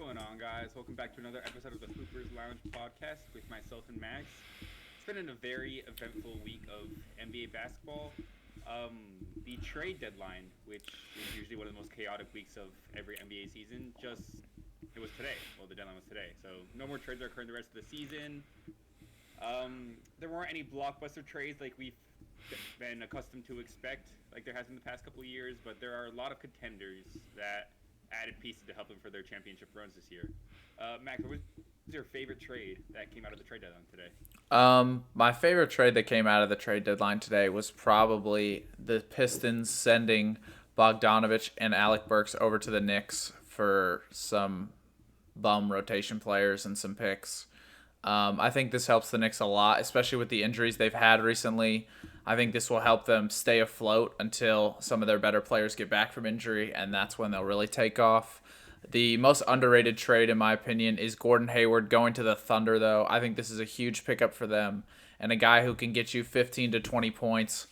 going on, guys? Welcome back to another episode of the Hoopers Lounge podcast with myself and Max. It's been a very eventful week of NBA basketball. The trade deadline, which is usually one of the most chaotic weeks of every NBA season, it was today. Well, the deadline was today, so no more trades are occurring the rest of the season. There weren't any blockbuster trades like we've been accustomed to expect, like there has in the past couple of years, but there are a lot of contenders that added pieces to help them for their championship runs this year. Max, what was your favorite trade that came out of the trade deadline today? My favorite trade that came out of the trade deadline today was probably the Pistons sending Bogdanovich and Alec Burks over to the Knicks for some bum rotation players and some picks. I think this helps the Knicks a lot, especially with the injuries they've had recently. I think this will help them stay afloat until some of their better players get back from injury, and that's when they'll really take off. The most underrated trade, in my opinion, is Gordon Hayward going to the Thunder, though. I think this is a huge pickup for them, and a guy who can get you 15 to 20 points,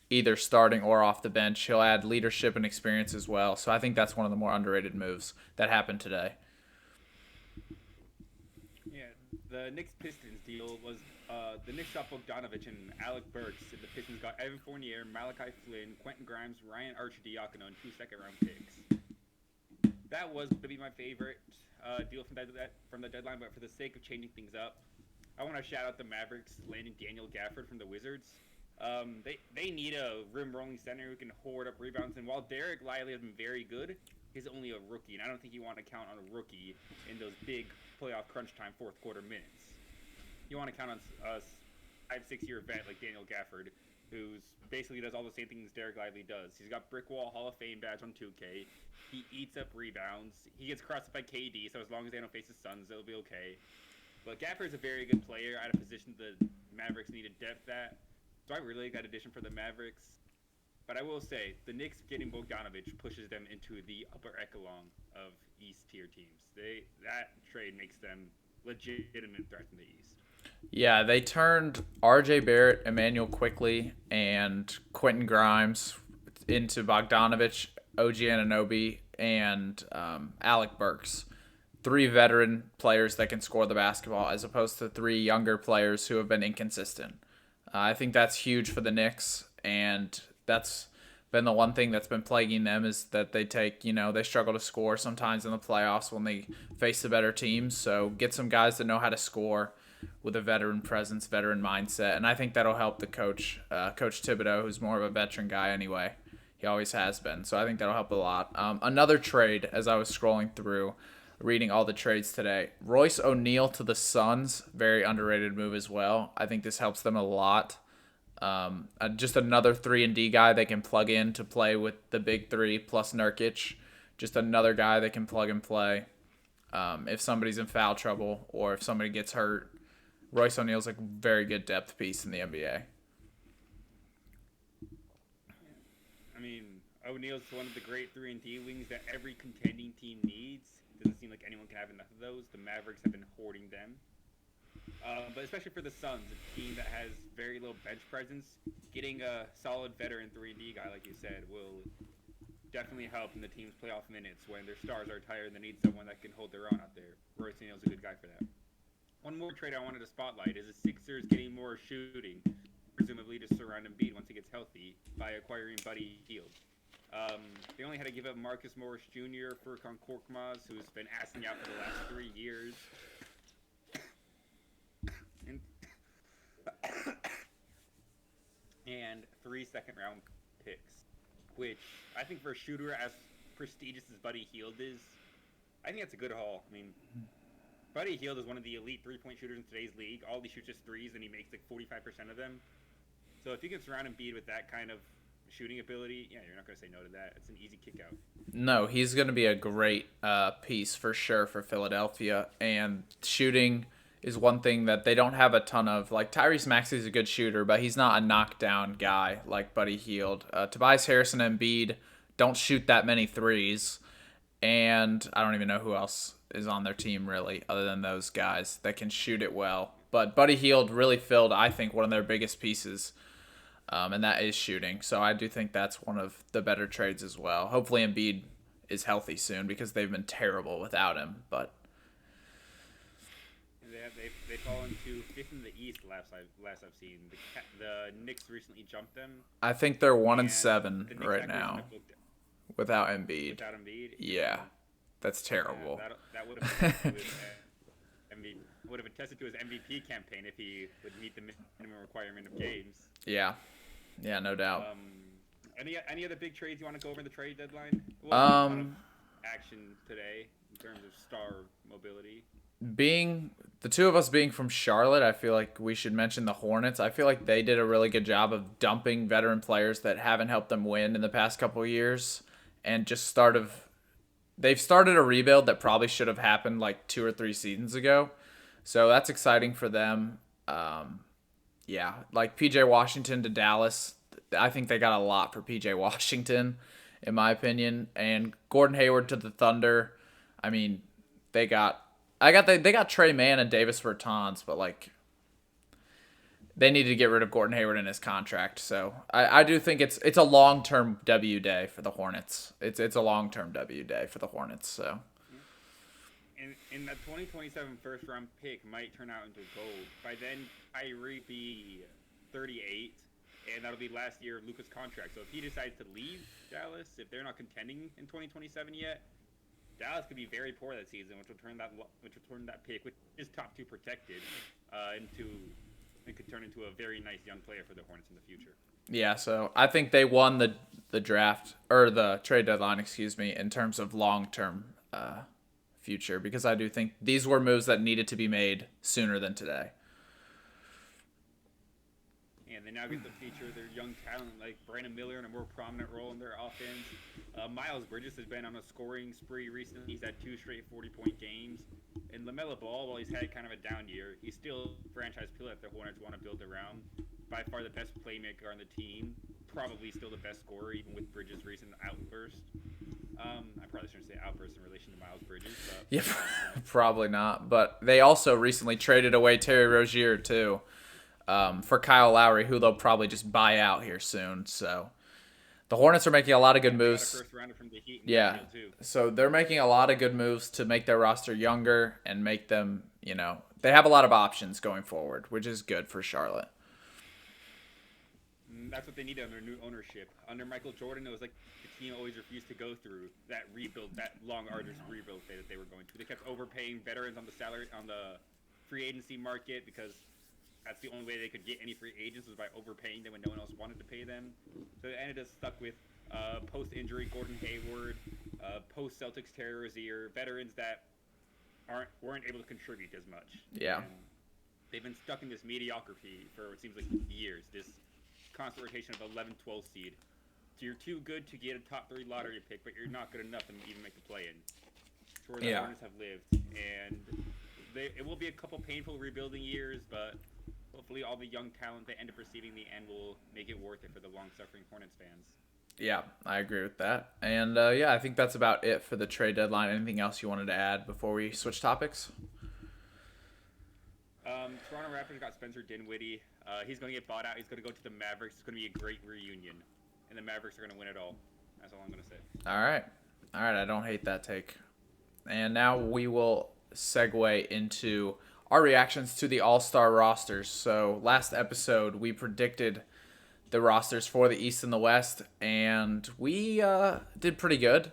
either starting or off the bench. He'll add leadership and experience as well. So I think that's one of the more underrated moves that happened today. Yeah, the Knicks Pistons deal was the Knicks got Bogdanovich and Alec Burks, and the Pistons got Evan Fournier, Malachi Flynn, Quentin Grimes, Ryan Archidiakono, and two second-round picks. That was to be my favorite deal from the deadline, but for the sake of changing things up, I want to shout out the Mavericks landing Daniel Gafford from the Wizards. They need a rim rolling center who can hoard up rebounds, and while Derek Lively has been very good, he's only a rookie, and I don't think you want to count on a rookie in those big playoff crunch time fourth quarter minutes. You want to count on a 5-6 year vet like Daniel Gafford, who's basically does all the same things Derek Lively does. He's got Brick Wall Hall of Fame badge on 2K. He eats up rebounds. He gets crossed up by KD, so as long as they don't face the Suns, it'll be okay. But Gafford's a very good player at a position the Mavericks needed depth at. So I really like that addition for the Mavericks. But I will say, the Knicks getting Bogdanovich pushes them into the upper echelon of East tier teams. That trade makes them legitimate threats in the East. Yeah, they turned R.J. Barrett, Emmanuel Quickly, and Quentin Grimes into Bogdanovich, OG Anunoby, and Alec Burks. Three veteran players that can score the basketball as opposed to three younger players who have been inconsistent. I think that's huge for the Knicks, and that's been the one thing that's been plaguing them is that they struggle to score sometimes in the playoffs when they face the better teams. So get some guys that know how to score with a veteran presence, veteran mindset, and I think that'll help the coach, Coach Thibodeau, who's more of a veteran guy anyway. He always has been, so I think that'll help a lot. Another trade, as I was scrolling through, reading all the trades today, Royce O'Neal to the Suns, very underrated move as well. I think this helps them a lot. Just another 3-and-D guy they can plug in to play with the big three plus Nurkic. Just another guy they can plug and play. If somebody's in foul trouble or if somebody gets hurt, Royce O'Neal's a very good depth piece in the NBA. I mean, O'Neal's one of the great 3-and-D wings that every contending team needs. Doesn't seem like anyone can have enough of those. The Mavericks have been hoarding them. But especially for the Suns, a team that has very low bench presence, getting a solid veteran 3-and-D guy, like you said, will definitely help in the team's playoff minutes when their stars are tired and they need someone that can hold their own out there. Royce O'Neal's a good guy for that. One more trade I wanted to spotlight is the Sixers getting more shooting, presumably to surround Embiid once he gets healthy, by acquiring Buddy Hield. They only had to give up Marcus Morris Jr. for Furkan Korkmaz, who's been assing out for the last 3 years. And 3 second-round picks, which I think for a shooter as prestigious as Buddy Hield is, I think that's a good haul. I mean, Buddy Hield is one of the elite three-point shooters in today's league. All he shoots just threes, and he makes like 45% of them. So if you can surround Embiid with that kind of shooting ability, yeah, you're not going to say no to that. It's an easy kick out. No, he's going to be a great piece for sure for Philadelphia. And shooting is one thing that they don't have a ton of. Like Tyrese Maxey is a good shooter, but he's not a knockdown guy like Buddy Hield. Tobias Harris and Embiid don't shoot that many threes. And I don't even know who else is on their team really other than those guys that can shoot it well. But Buddy Hield really filled, I think, one of their biggest pieces, and that is shooting. So I do think that's one of the better trades as well. Hopefully Embiid is healthy soon because they've been terrible without him. But They fall into fifth in the East. Last I've seen, the Knicks recently jumped them, I think they're one and and seven the Knicks right actually won now a book without Embiid. without Embiid. Yeah, that's Yeah, terrible. that would have attested to his MVP. Would have attested to his MVP campaign if he would meet the minimum requirement of games. Yeah, yeah, no doubt. Um, any other big trades you want to go over the trade deadline? It wasn't a ton of Um, action today in terms of star mobility. being the two of us being from Charlotte, I feel like we should mention the Hornets. I feel like they did a really good job of dumping veteran players that haven't helped them win in the past couple of years, and just they've started a rebuild that probably should have happened like 2 or 3 seasons ago. So that's exciting for them. Yeah, like PJ Washington to Dallas. I think they got a lot for PJ Washington, in my opinion, and Gordon Hayward to the Thunder. I mean, they got they got Trey Mann and Davis Bertans, but like they needed to get rid of Gordon Hayward in his contract. So I do think it's a long term W day for the Hornets. It's a long term W day for the Hornets. So And that 2027 first round pick might turn out into gold. By then, Kyrie be 38, and that'll be last year of Luka's contract. So if he decides to leave Dallas, if they're not contending in 2027 yet, Dallas could be very poor that season, which will turn that pick, which is top two protected, into it could turn into a very nice young player for the Hornets in the future. yeah, so I think they won the draft or the trade deadline, excuse me, in terms of long term future, because I do think these were moves that needed to be made sooner than today. And they now get to feature their young talent like Brandon Miller in a more prominent role in their offense. Miles Bridges has been on a scoring spree recently. He's had 2 straight 40-point games. And LaMelo Ball, while he's had kind of a down year, he's still a franchise pillar that the Hornets want to build around. By far the best playmaker on the team. Probably still the best scorer, even with Bridges' recent outburst. I probably shouldn't say outburst in relation to Miles Bridges. But Yeah, probably not. But they also recently traded away Terry Rozier too, for Kyle Lowry, who they'll probably just buy out here soon. So the Hornets are making a lot of good they got a moves. first rounder from the Heat in Yeah. that deal too. So they're making a lot of good moves to make their roster younger and make them, they have a lot of options going forward, which is good for Charlotte. That's what they need under new ownership. Under Michael Jordan, it was like the team always refused to go through that rebuild, that long, arduous rebuild phase that they were going through. They kept overpaying veterans on the free agency market because that's the only way they could get any free agents was by overpaying them when no one else wanted to pay them. So they ended up stuck with post-injury Gordon Hayward, post-Celtics Terry Rozier, veterans that weren't able to contribute as much. Yeah. And they've been stuck in this mediocrity for what seems like years. This constant rotation of 11-12 seed. So you're too good to get a top 3 lottery pick, but you're not good enough to even make the play-in. It's where the Hornets have lived, and it will be a couple painful rebuilding years, but hopefully all the young talent they end up receiving in the end will make it worth it for the long-suffering Hornets fans. Yeah, I agree with that. And yeah, I think that's about it for the trade deadline. Anything else you wanted to add before we switch topics? Toronto Raptors got Spencer Dinwiddie. He's going to get bought out. He's going to go to the Mavericks. It's going to be a great reunion. And the Mavericks are going to win it all. That's all I'm going to say. All right. I don't hate that take. And now we will segue into our reactions to the All-Star rosters. So last episode, we predicted the rosters for the East and the West, and we did pretty good.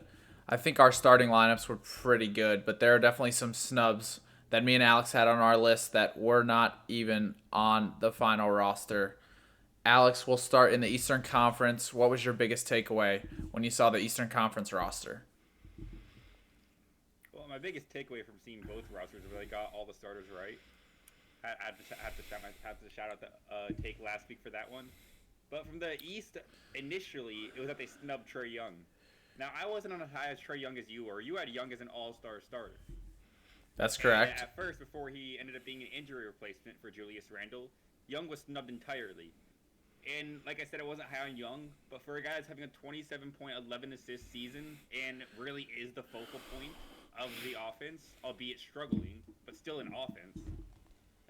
I think our starting lineups were pretty good, but there are definitely some snubs that me and Alex had on our list that were not even on the final roster. Alex, we'll start in the Eastern Conference. What was your biggest takeaway when you saw the Eastern Conference roster? Well, my biggest takeaway from seeing both rosters was they got all the starters right. I have to shout out the take last week for that one. But from the East, initially, it was that they snubbed Trae Young. Now, I wasn't on as high as Trae Young as you were. You had Young as an all-star starter. That's correct. And at first, before he ended up being an injury replacement for Julius Randle, Young was snubbed entirely. And like I said, I wasn't high on Young, but for a guy that's having a 27.11 assist season and really is the focal point of the offense, albeit struggling, but still an offense,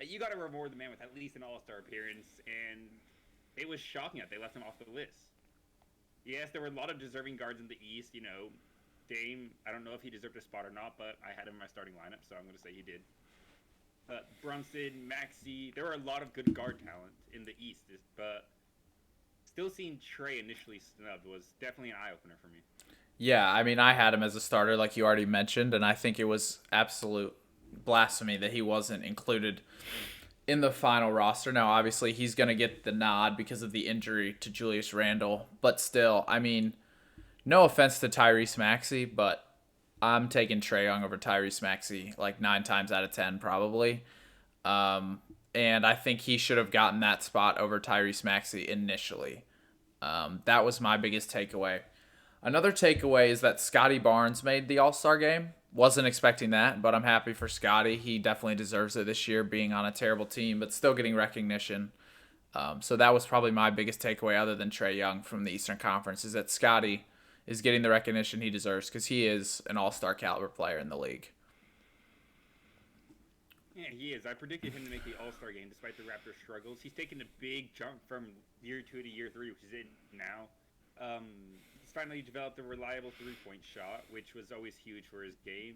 you got to reward the man with at least an all-star appearance, and it was shocking that they left him off the list. Yes, there were a lot of deserving guards in the East, Dame, I don't know if he deserved a spot or not, but I had him in my starting lineup, so I'm going to say he did. Brunson, Maxey. There were a lot of good guard talent in the East, but still seeing Trey initially snubbed was definitely an eye opener for me. Yeah, I mean, I had him as a starter, like you already mentioned, and I think it was absolute blasphemy that he wasn't included in the final roster. Now, obviously, he's going to get the nod because of the injury to Julius Randle, but still, I mean, no offense to Tyrese Maxey, but I'm taking Trae Young over Tyrese Maxey like 9 times out of 10, probably. And I think he should have gotten that spot over Tyrese Maxey initially. That was my biggest takeaway. Another takeaway is that Scotty Barnes made the All-Star game. Wasn't expecting that, but I'm happy for Scotty. He definitely deserves it this year, being on a terrible team, but still getting recognition. So that was probably my biggest takeaway, other than Trae Young from the Eastern Conference, is that Scotty is getting the recognition he deserves because he is an all-star caliber player in the league. Yeah, he is. I predicted him to make the All-Star game despite the Raptors' struggles. He's taken a big jump from year 2 to year 3, which is in now. He's finally developed a reliable three-point shot, which was always huge for his game.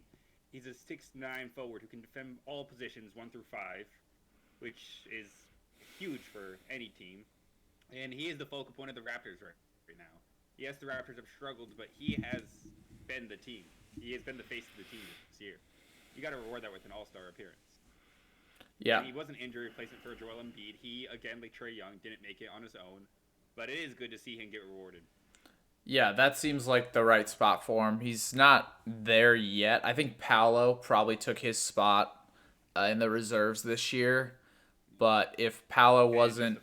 He's a 6'9" forward who can defend all positions 1 through 5, which is huge for any team. And he is the focal point of the Raptors right now. Yes, the Raptors have struggled, but he has been the team. He has been the face of the team this year. You got to reward that with an All-Star appearance. Yeah. And he was an injury replacement for Joel Embiid. He, again, like Trae Young, didn't make it on his own. But it is good to see him get rewarded. Yeah, that seems like the right spot for him. He's not there yet. I think Paolo probably took his spot in the reserves this year. But if Paolo wasn't...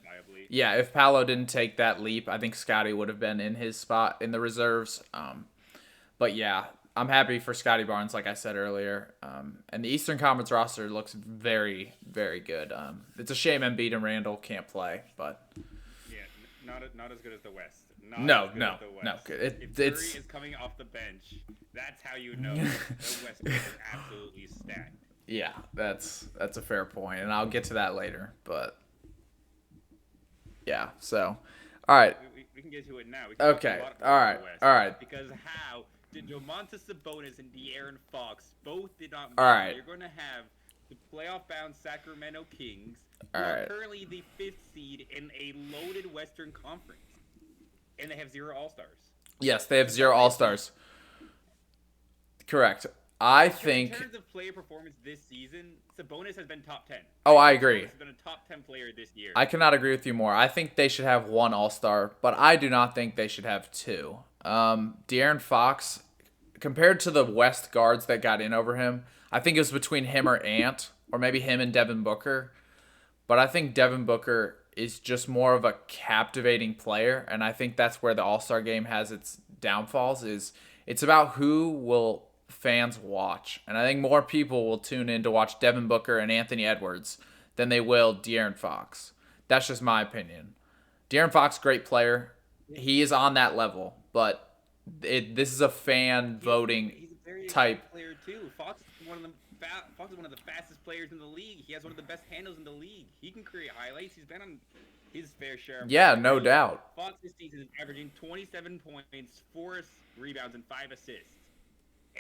Yeah, if Paolo didn't take that leap, I think Scotty would have been in his spot in the reserves. But yeah, I'm happy for Scotty Barnes, like I said earlier. And the Eastern Conference roster looks very, very good. It's a shame Embiid and Randall can't play, but... Yeah, not as good as the West. No. If Curry is coming off the bench, that's how you know the West is absolutely stacked. Yeah, that's a fair point, and I'll get to that later. But yeah, so all right. We can get to it now. Okay, all right. Because how did Domantas Sabonis and De'Aaron Fox both did not make all right. You're going to have the playoff-bound Sacramento Kings, who all are right. currently the 5th seed in a loaded Western Conference. And they have 0 All-Stars. Yes, they have 0 All-Stars. Correct. I think... In terms of player performance this season, Sabonis has been top 10. Oh, I agree. Sabonis has been a top 10 player this year. I cannot agree with you more. I think they should have 1 All-Star, but I do not think they should have 2. De'Aaron Fox, compared to the West guards that got in over him, I think it was between him or Ant, or maybe him and Devin Booker. But I think Devin Booker is just more of a captivating player, and I think that's where the All-Star game has its downfalls. Is it's about who will fans watch, and I think more people will tune in to watch Devin Booker and Anthony Edwards than they will De'Aaron Fox. That's just my opinion. De'Aaron Fox, great player. He is on that level, but this is a fan voting he's a very type player too. Fox is one of the fastest players in the league. He has one of the best handles in the league. He can create highlights. He's been on his fair share of no doubt. Fox this season is averaging 27 points, 4 rebounds, and 5 assists.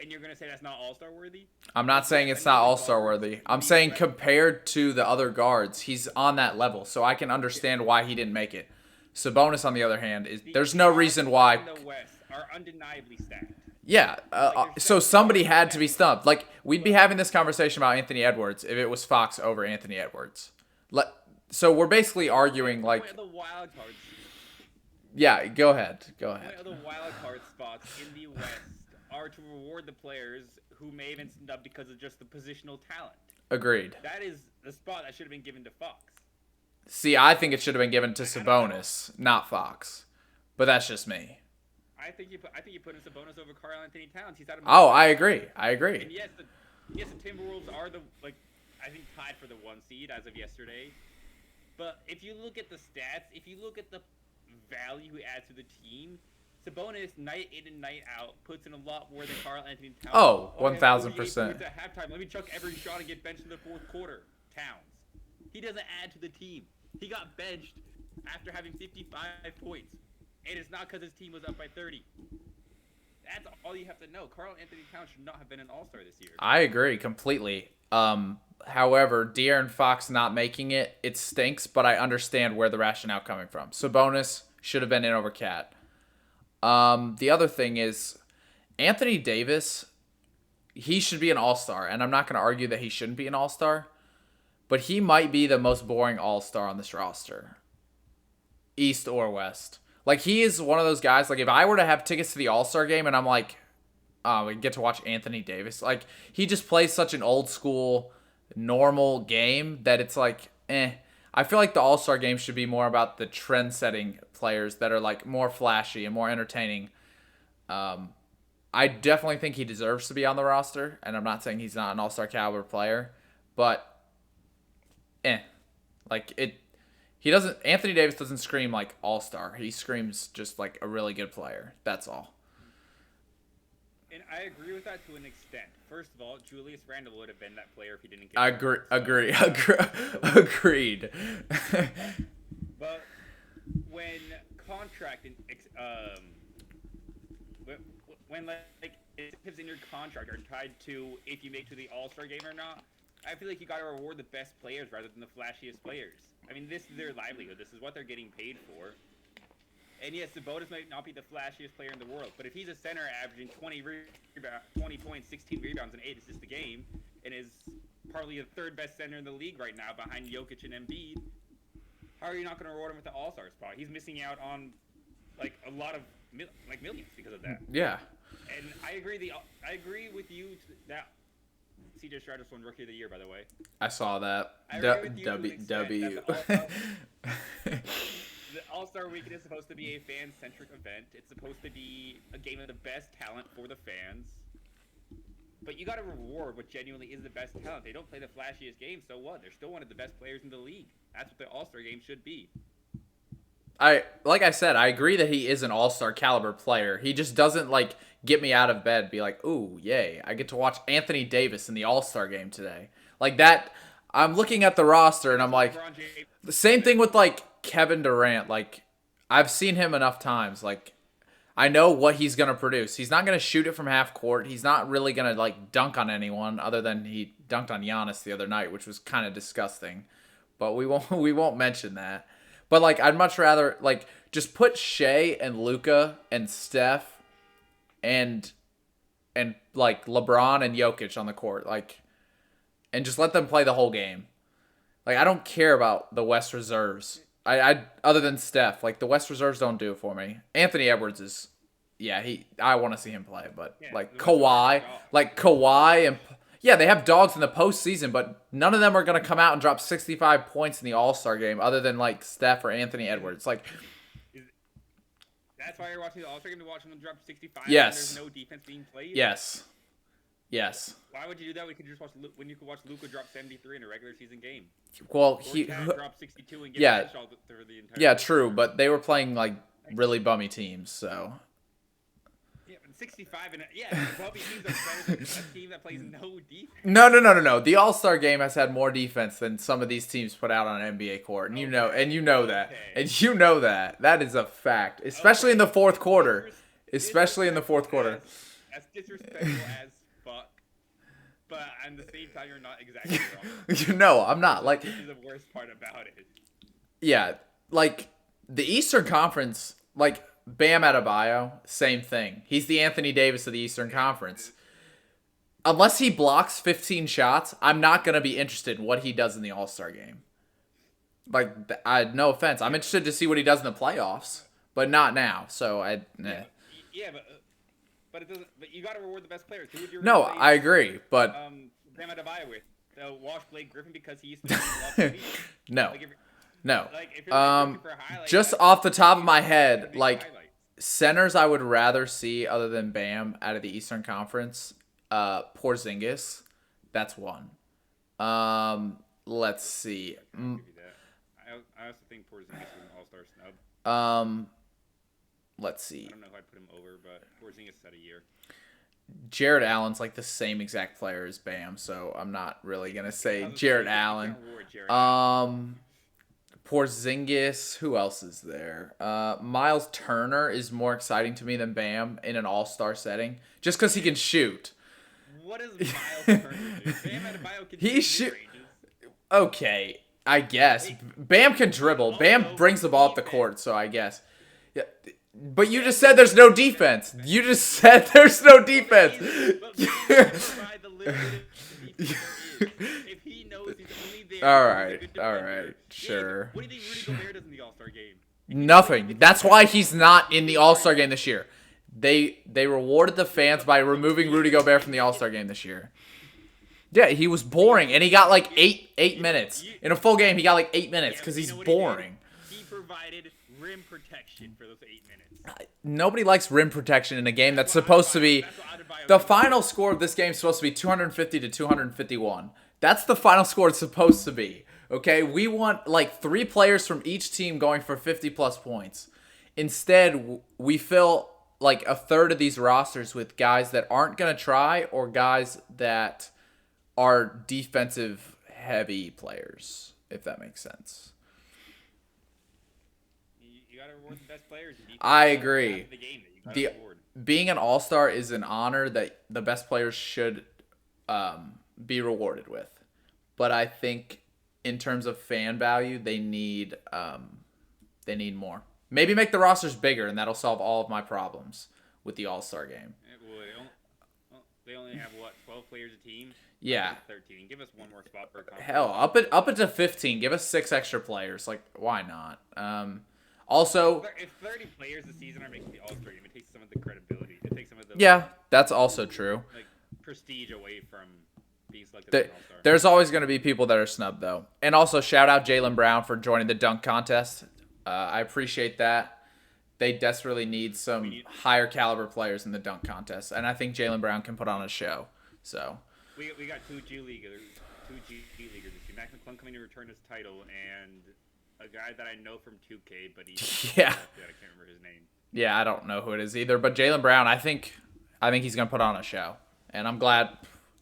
And you're going to say that's not All-Star worthy? I'm not saying it's not All-Star worthy. I'm saying compared to the other guards, he's on that level. So I can understand why he didn't make it. Sabonis, on the other hand, there's no reason why. The West are undeniably stacked. Yeah, so somebody had to be stumped. Like, we'd be having this conversation about Anthony Edwards if it was Fox over Anthony Edwards. So we're basically arguing, like... Where are the wild cards? Yeah, go ahead. Where are the wild card spots in the West are to reward the players who may have been snubbed because of just the positional talent. Agreed. That is the spot that should have been given to Fox. See, I think it should have been given to Sabonis, not Fox. But that's just me. I think you put in Sabonis over Karl Anthony Towns. He's out of. Oh, I agree. And yes, the Timberwolves are I think tied for the 1 seed as of yesterday. But if you look at the stats, if you look at the value he adds to the team, Sabonis night in and night out puts in a lot more than Karl Anthony Towns. Oh, 1,000%. At halftime, let me chuck every shot and get benched in the 4th quarter. Towns. He doesn't add to the team. He got benched after having 55 points. And it's not because his team was up by 30. That's all you have to know. Carl Anthony Towns should not have been an All-Star this year. I agree completely. However, De'Aaron Fox not making it, it stinks, but I understand where the rationale coming from. Sabonis should have been in over Cat. The other thing is Anthony Davis, he should be an all-star, and I'm not going to argue that he shouldn't be an all-star, but he might be the most boring all-star on this roster, East or West. Like, he is one of those guys, like, if I were to have tickets to the all-star game and I'm like, oh, we get to watch Anthony Davis, like, he just plays such an old-school, normal game that it's like, eh. I feel like the all-star game should be more about the trend-setting players that are, like, more flashy and more entertaining. I definitely think he deserves to be on the roster, and I'm not saying he's not an all-star caliber player, but like he doesn't. Anthony Davis doesn't scream like all-star. He screams just like a really good player. That's all. And I agree with that to an extent. First of all, Julius Randle would have been that player if he didn't get hurt. Agreed. But when contract and when like incentives in your contract are tied to if you make to the All-Star game or not, I feel like you got to reward the best players rather than the flashiest players. I mean, this is their livelihood. This is what they're getting paid for. And yes, Sabonis might not be the flashiest player in the world, but if he's a center averaging 20 points, 16 rebounds, and 8 assists a game, and is probably the third best center in the league right now behind Jokic and Embiid, how are you not going to reward him with the All-Star spot? He's missing out on like a lot of millions because of that. Yeah. And I agree with you that CJ Stroud just won Rookie of the Year, by the way. I saw that. I agree with you to an extent W. that the All-Star Weekend is supposed to be a fan-centric event. It's supposed to be a game of the best talent for the fans. But you got to reward what genuinely is the best talent. They don't play the flashiest game, so what? They're still one of the best players in the league. That's what the All-Star game should be. Like I said, I agree that he is an all-star caliber player. He just doesn't like get me out of bed, be like, ooh, yay, I get to watch Anthony Davis in the All-Star game today. Like that, I'm looking at the roster and I'm like, the same thing with like Kevin Durant. Like, I've seen him enough times. Like, I know what he's gonna produce. He's not gonna shoot it from half court. He's not really gonna like dunk on anyone other than he dunked on Giannis the other night, which was kind of disgusting. But we won't mention that. But like, I'd much rather like just put Shea and Luka and Steph and like LeBron and Jokic on the court, like, and just let them play the whole game. Like, I don't care about the West reserves. I other than Steph, like the West reserves don't do it for me. Anthony Edwards is, yeah, I want to see him play, but Yeah, like the Kawhi, and yeah, they have dogs in the postseason, but none of them are gonna come out and drop 65 points in the All-Star game, other than like Steph or Anthony Edwards. Like, That's why you're watching the All-Star game, to watch them drop 65 Yes. and there's no defense being played? yes. Why would you do that? We could just watch when you could watch Luka drop 73 in a regular season game. Well, Or he, Cat drop 62 and get yeah. benched all through the entire yeah, season. true, but they were playing like really bummy teams, so. Yeah, but 65 and Bobby teams are better than a team that plays no defense. No. The All-Star game has had more defense than some of these teams put out on an NBA court, and you know that. Okay. And you know that. That is a fact, especially in the fourth quarter. Especially in the fourth quarter. That's disrespectful as fuck. But at the same time, you're not exactly wrong. I'm not. Like, This is the worst part about it. yeah, like the Eastern Conference, like Bam Adebayo, same thing. He's the Anthony Davis of the Eastern Conference. Unless he blocks 15 shots, I'm not going to be interested in what he does in the All-Star game. Like, no offense. I'm interested to see what he does in the playoffs, but not now. So, Yeah, but it doesn't. But you got to reward the best players. Who would you No, replace, I agree, but Bam Adebayo with? Wash Blake Griffin because he used to be in the league. no. Like, No. Like, if you're looking for a highlight, Just like, off the top of my make head, like highlights. centers I would rather see other than Bam out of the Eastern Conference, Porzingis, that's one. Let's see. I'll give you that. I also think Porzingis is an all-star snub. Let's see. I don't know if I'd put him over, but Porzingis had a year. Jared Allen's like the same exact player as Bam, so I'm not really gonna say Jared Allen. Porzingis. Who else is there? Miles Turner is more exciting to me than Bam in an all-star setting, just because he can shoot. What does Miles Turner do? Bam Adebayo can He shoot shoot. mid-ranges. Okay, I guess Bam can dribble. Bam brings the ball up the court, so I guess. Yeah, but you just said there's no defense. You just said there's no defense. But he can provide the little bit of defense there is. If he knows he's only there, All he's a right, good all defender. right, sure. What do you think Rudy Gobert does in the All-Star game? Nothing. That's why he's not in the All-Star game this year. They rewarded the fans by removing Rudy Gobert from the All-Star game this year. Yeah, he was boring, and he got like eight minutes in a full game. He got like 8 minutes because he's boring. He provided rim protection for those 8 minutes. Nobody likes rim protection in a game that's supposed to be. The final score of this game is supposed to be 250 to 251. That's the final score it's supposed to be. Okay, we want like 3 players from each team going for 50 plus points. Instead, we fill like a third of these rosters with guys that aren't gonna try or guys that are defensive heavy players, if that makes sense. You gotta reward the best players. I agree. The Being an all-star is an honor that the best players should be rewarded with. But I think in terms of fan value, they need more. Maybe make the rosters bigger, and that'll solve all of my problems with the all-star game. It would. They only have, what, 12 players a team? Yeah. 13. Give us one more spot per conference. Hell, up it to 15. Give us 6 extra players. Like, why not? Also, if 30 players a season are making the All-Star game, it takes some of the credibility. It takes some of the yeah, that's also true. like prestige away from being selected as an All-Star. There's always going to be people that are snubbed, though. And also, shout out Jaylen Brown for joining the dunk contest. I appreciate that. They desperately need some higher caliber players in the dunk contest, and I think Jaylen Brown can put on a show. So we got two G Leaguers this year. Mac McClung coming to return his title, and a guy that I know from 2K, but he's yeah, I can't remember his name. Yeah, I don't know who it is either. But Jaylen Brown, I think he's gonna put on a show, and I'm glad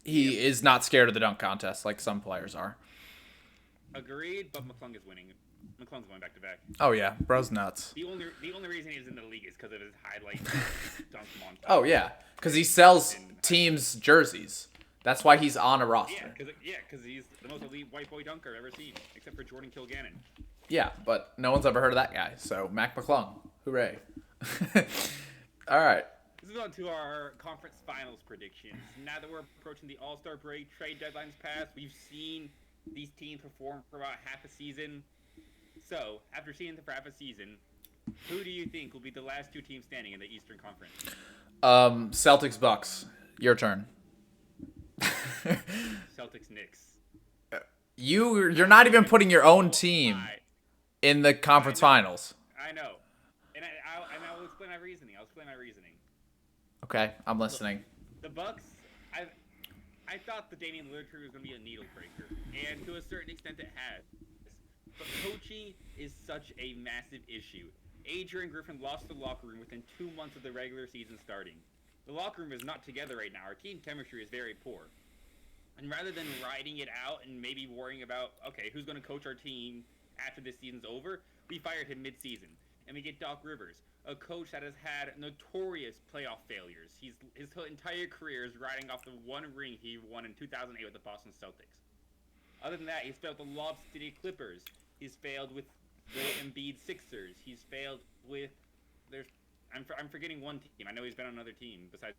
he is not scared of the dunk contest like some players are. Agreed, but McClung is winning. McClung's going back to back. Oh yeah, bro's nuts. The only reason he's in the league is because of his highlight dunk montage. Oh yeah, because he sells teams' jerseys. That's why he's on a roster. Yeah, because he's the most elite white boy dunker I've ever seen, except for Jordan Kilgannon. Yeah, but no one's ever heard of that guy. So Mac McClung, hooray! All right. This is on to our conference finals predictions. Now that we're approaching the All-Star break, trade deadlines passed. We've seen these teams perform for about half a season. So, after seeing them for half a season, who do you think will be the last 2 teams standing in the Eastern Conference? Celtics Bucks. Your turn. Celtics Knicks. You're not even putting your own team in the conference finals. I know. And I will explain my reasoning. Okay, I'm listening. The Bucks, I thought the Damian Lillard trade was going to be a needle breaker, and to a certain extent it has. But coaching is such a massive issue. Adrian Griffin lost the locker room within 2 months of the regular season starting. The locker room is not together right now. Our team chemistry is very poor. And rather than riding it out and maybe worrying about, okay, who's going to coach our team after this season's over, we fired him mid-season. And we get Doc Rivers, a coach that has had notorious playoff failures. His entire career is riding off the one ring he won in 2008 with the Boston Celtics. Other than that, he's failed the Lob City Clippers. He's failed with the Embiid Sixers. He's failed with I'm forgetting one team. I know he's been on another team besides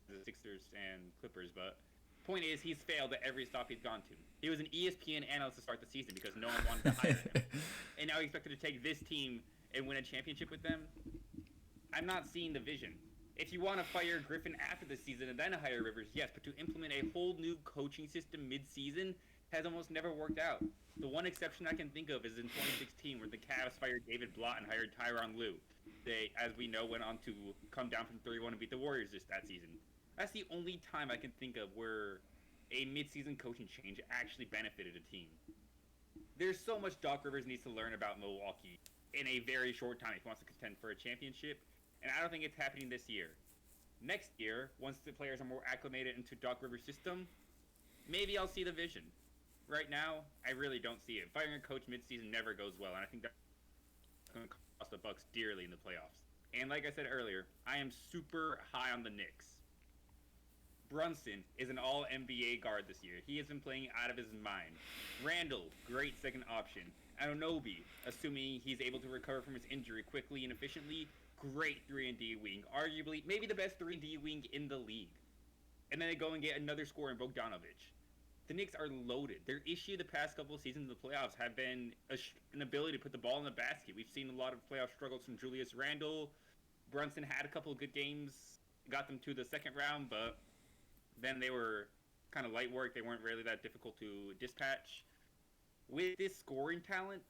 the Sixers and Clippers, but point is he's failed at every stop he's gone to. He was an ESPN analyst to start the season because no one wanted to hire him. And now he's expected to take this team and win a championship with them. I'm not seeing the vision. If you want to fire Griffin after the season and then hire Rivers, yes, but to implement a whole new coaching system mid-season has almost never worked out. The one exception I can think of is in 2016 where the Cavs fired David Blatt and hired Tyronn Lue. They, as we know, went on to come down from 31 and beat the Warriors that season. That's the only time I can think of where a mid-season coaching change actually benefited a team. There's so much Doc Rivers needs to learn about Milwaukee in a very short time if he wants to contend for a championship, and I don't think it's happening this year. Next year, once the players are more acclimated into Doc Rivers' system, maybe I'll see the vision. right now, I really don't see it. Firing a coach midseason never goes well, and I think that's going to cost the Bucks dearly in the playoffs. And like I said earlier, I am super high on the Knicks. Brunson is an all NBA guard this year. He has been playing out of his mind. Randall, great second option. Anunoby, assuming he's able to recover from his injury quickly and efficiently, great 3-and-D wing. Arguably, maybe the best 3-and-D wing in the league. And then they go and get another scorer in Bogdanovic. The Knicks are loaded. Their issue the past couple of seasons in the playoffs have been an ability to put the ball in the basket. We've seen a lot of playoff struggles from Julius Randle. Brunson had a couple of good games, got them to the second round, but then they were kind of light work. They weren't really that difficult to dispatch. With this scoring talent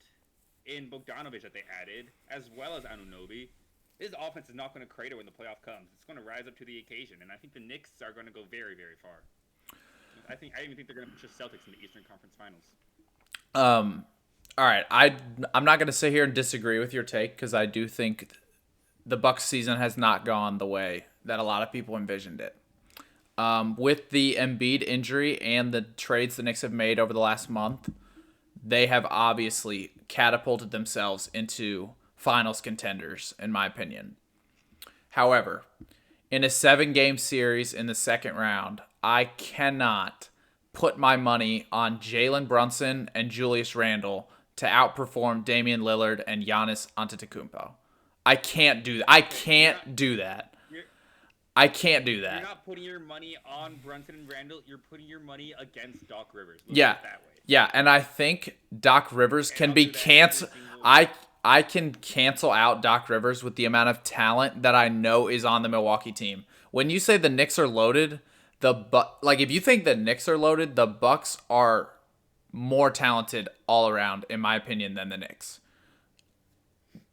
in Bogdanovic that they added, as well as Anunoby, this offense is not going to crater when the playoff comes. It's going to rise up to the occasion, and I think the Knicks are going to go very, very far. I even think they're going to push the Celtics in the Eastern Conference Finals. All right, I'm not going to sit here and disagree with your take because I do think the Bucks season has not gone the way that a lot of people envisioned it. With the Embiid injury and the trades the Knicks have made over the last month, they have obviously catapulted themselves into finals contenders, in my opinion. However, in a 7-game series in the second round, I cannot put my money on Jalen Brunson and Julius Randle to outperform Damian Lillard and Giannis Antetokounmpo. I can't do that. I can't do that. You're not putting your money on Brunson and Randle. You're putting your money against Doc Rivers. Yeah. That way. Yeah, and I think Doc Rivers can be canceled. I can cancel out Doc Rivers with the amount of talent that I know is on the Milwaukee team. When you say the Knicks are loaded, if you think the Knicks are loaded, the Bucks are more talented all around, in my opinion, than the Knicks.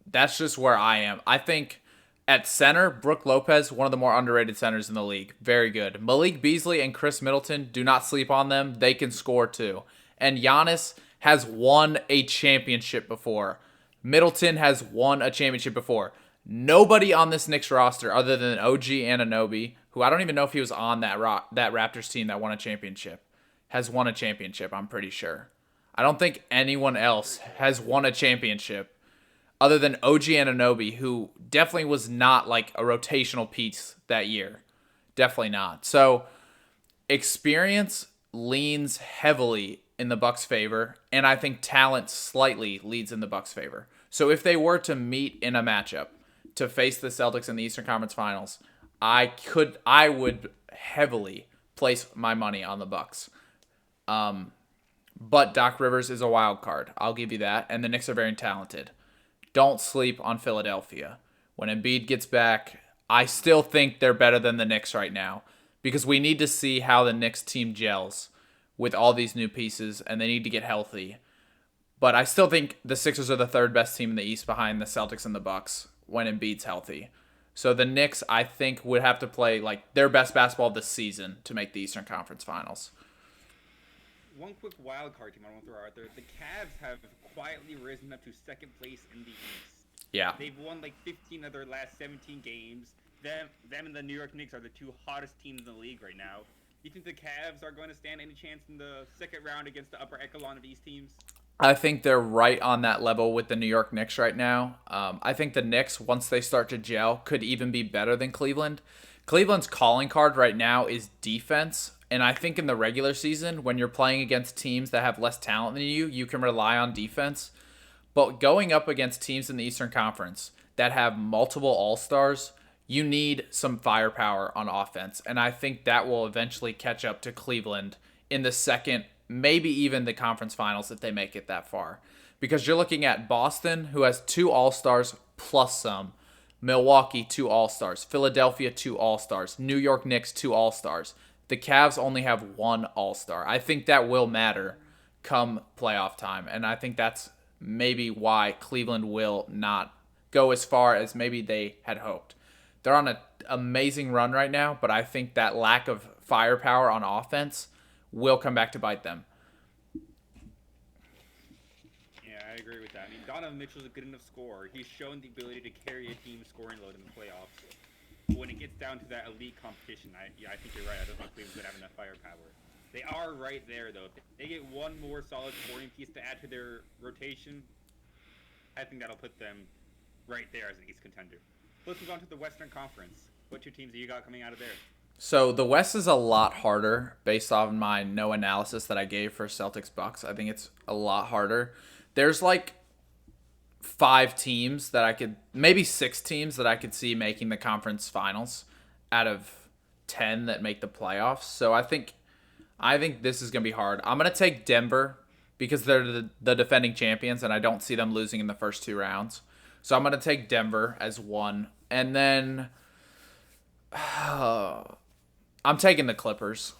That's just where I am. I think at center, Brook Lopez, one of the more underrated centers in the league. Very good. Malik Beasley and Chris Middleton, do not sleep on them. They can score too. And Giannis has won a championship before. Middleton has won a championship before. Nobody on this Knicks roster other than OG Anunoby, who I don't even know if he was on that Raptors team that won a championship, has won a championship, I'm pretty sure. I don't think anyone else has won a championship other than OG Anunoby, who definitely was not like a rotational piece that year. Definitely not. So experience leans heavily in the Bucks' favor, and I think talent slightly leads in the Bucks' favor. So if they were to meet in a matchup to face the Celtics in the Eastern Conference Finals, I would heavily place my money on the Bucks. But Doc Rivers is a wild card. I'll give you that. And the Knicks are very talented. Don't sleep on Philadelphia. When Embiid gets back, I still think they're better than the Knicks right now because we need to see how the Knicks team gels with all these new pieces, and they need to get healthy. But I still think the Sixers are the third best team in the East behind the Celtics and the Bucks when Embiid's healthy. So the Knicks, I think, would have to play like their best basketball this season to make the Eastern Conference Finals. One quick wild card team I want to throw out there. The Cavs have quietly risen up to second place in the East. Yeah. They've won like 15 of their last 17 games. Them and the New York Knicks are the two hottest teams in the league right now. Do you think the Cavs are going to stand any chance in the second round against the upper echelon of these teams? I think they're right on that level with the New York Knicks right now. I think the Knicks, once they start to gel, could even be better than Cleveland. Cleveland's calling card right now is defense. And I think in the regular season, when you're playing against teams that have less talent than you can rely on defense. But going up against teams in the Eastern Conference that have multiple All-Stars, you need some firepower on offense. And I think that will eventually catch up to Cleveland in the second, maybe even the conference finals if they make it that far. Because you're looking at Boston, who has 2 All-Stars plus some. Milwaukee, 2 All-Stars. Philadelphia, 2 All-Stars. New York Knicks, 2 All-Stars. The Cavs only have 1 All-Star. I think that will matter come playoff time. And I think that's maybe why Cleveland will not go as far as maybe they had hoped. They're on an amazing run right now, but I think that lack of firepower on offense will come back to bite them. Yeah, I agree with that. I mean, Donovan Mitchell's a good enough scorer. He's shown the ability to carry a team scoring load in the playoffs. But when it gets down to that elite competition, I think you're right. I don't think Cleveland's going to have enough firepower. They are right there, though. If they get one more solid scoring piece to add to their rotation, I think that'll put them right there as an East contender. Let's move on to the Western Conference. What two teams do you got coming out of there? So the West is a lot harder based on my no analysis that I gave for Celtics Bucks. I think it's a lot harder. There's like 5 teams that I could, maybe 6 teams that I could see making the conference finals out of 10 that make the playoffs. So I think this is going to be hard. I'm going to take Denver because they're the defending champions, and I don't see them losing in the first 2 rounds. So I'm going to take Denver as one. And then I'm taking the Clippers.